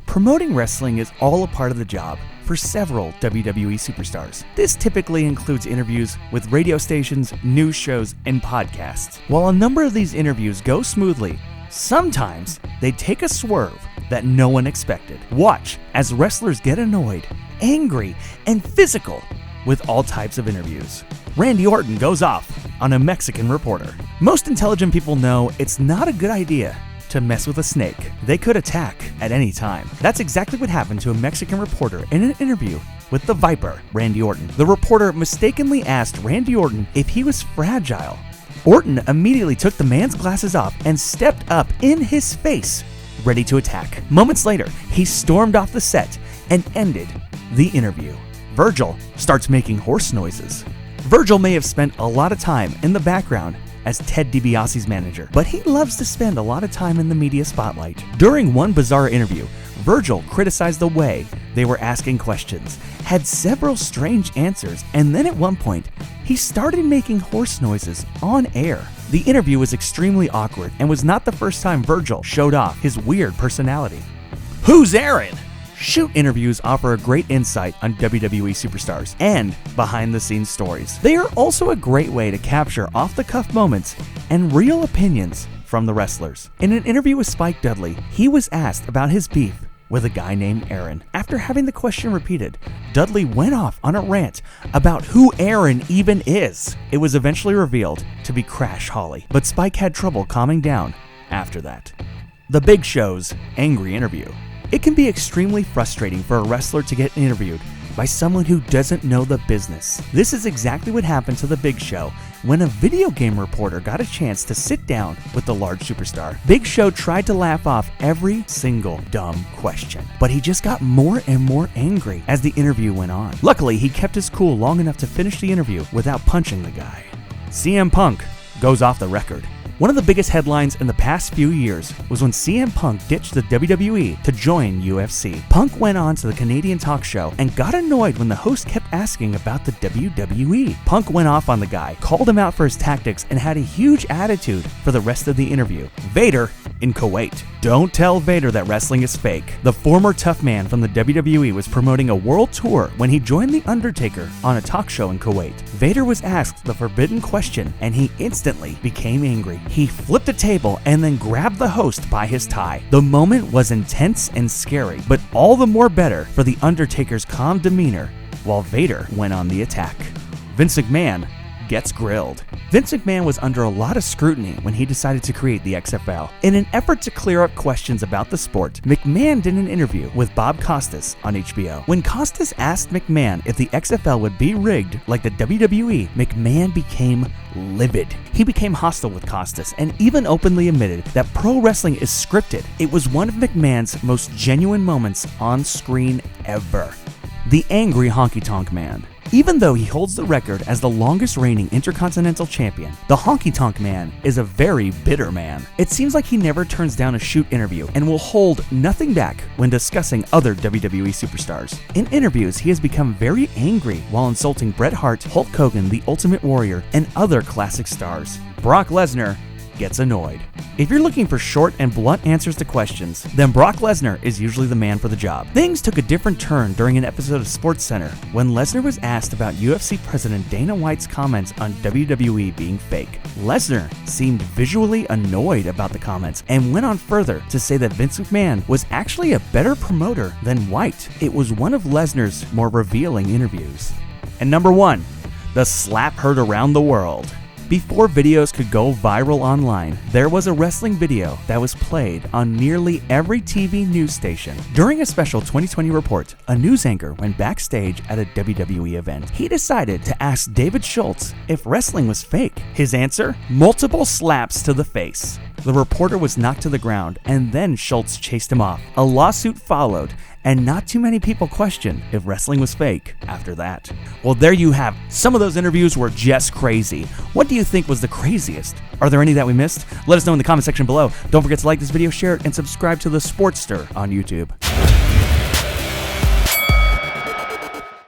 Promoting wrestling is all a part of the job for several WWE superstars. This typically includes interviews with radio stations, news shows, and podcasts. While a number of these interviews go smoothly, sometimes they take a swerve that no one expected. Watch as wrestlers get annoyed, angry, and physical with all types of interviews. Randy Orton goes off on a Mexican reporter. Most intelligent people know it's not a good idea to mess with a snake. They could attack at any time. That's exactly what happened to a Mexican reporter in an interview with the Viper, Randy Orton. The reporter mistakenly asked Randy Orton if he was fragile. Orton immediately took the man's glasses off and stepped up in his face, ready to attack. Moments later, he stormed off the set and ended the interview. Virgil starts making horse noises. Virgil may have spent a lot of time in the background as Ted DiBiase's manager, but he loves to spend a lot of time in the media spotlight. During one bizarre interview, Virgil criticized the way they were asking questions, had several strange answers, and then at one point, he started making horse noises on air. The interview was extremely awkward and was not the first time Virgil showed off his weird personality. Who's Aaron? Shoot interviews offer a great insight on WWE superstars and behind-the-scenes stories. They are also a great way to capture off-the-cuff moments and real opinions from the wrestlers. In an interview with Spike Dudley, he was asked about his beef with a guy named Aaron. After having the question repeated, Dudley went off on a rant about who Aaron even is. It was eventually revealed to be Crash Holly, but Spike had trouble calming down after that. The Big Show's angry interview. It can be extremely frustrating for a wrestler to get interviewed by someone who doesn't know the business. This is exactly what happened to The Big Show when a video game reporter got a chance to sit down with the large superstar. Big Show tried to laugh off every single dumb question, but he just got more and more angry as the interview went on. Luckily, he kept his cool long enough to finish the interview without punching the guy. CM Punk goes off the record. One of the biggest headlines in the past few years was when CM Punk ditched the WWE to join UFC. Punk went on to the Canadian talk show and got annoyed when the host kept asking about the WWE. Punk went off on the guy, called him out for his tactics, and had a huge attitude for the rest of the interview. VADER in KWUAIT. Don't tell VADER that wrestling is fake. The former tough man from the WWE was promoting a world tour when he joined The Undertaker on a talk show in KWUAIT. VADER was asked the forbidden question and he instantly became angry. He flipped a table and then grabbed the host by his tie. The moment was intense and scary, but all the more better for The Undertaker's calm demeanor while VADER went on the attack. Vince McMahon gets grilled. Vince McMahon was under a lot of scrutiny when he decided to create the XFL. In an effort to clear up questions about the sport, McMahon did an interview with Bob Costas on HBO. When Costas asked McMahon if the XFL would be rigged like the WWE, McMahon became livid. He became hostile with Costas and even openly admitted that pro wrestling is scripted. It was one of McMahon's most genuine moments on screen ever. The angry Honky Tonk Man. Even though he holds the record as the longest reigning Intercontinental Champion, the Honky Tonk Man is a very bitter man. It seems like he never turns down a shoot interview and will hold nothing back when discussing other WWE superstars. In interviews, he has become very angry while insulting Bret Hart, Hulk Hogan, The Ultimate Warrior, and other classic stars. Brock Lesnar gets annoyed. If you're looking for short and blunt answers to questions, then Brock Lesnar is usually the man for the job. Things took a different turn during an episode of SportsCenter when Lesnar was asked about UFC President Dana White's comments on WWE being fake. Lesnar seemed visually annoyed about the comments and went on further to say that Vince McMahon was actually a better promoter than White. It was one of Lesnar's more revealing interviews. And number 1, the slap heard around the world. Before videos could go viral online, there was a wrestling video that was played on nearly every TV news station. During a special 2020 report, a news anchor went backstage at a WWE event. He decided to ask David Schultz if wrestling was fake. His answer? Multiple slaps to the face. The reporter was knocked to the ground, and then Schultz chased him off. A lawsuit followed, and not too many people questioned if wrestling was fake after that. Well, there you have. Some of those interviews were just crazy. What do you think was the craziest? Are there any that we missed? Let us know in the comment section below. Don't forget to like this video, share it, and subscribe to TheSportster on YouTube.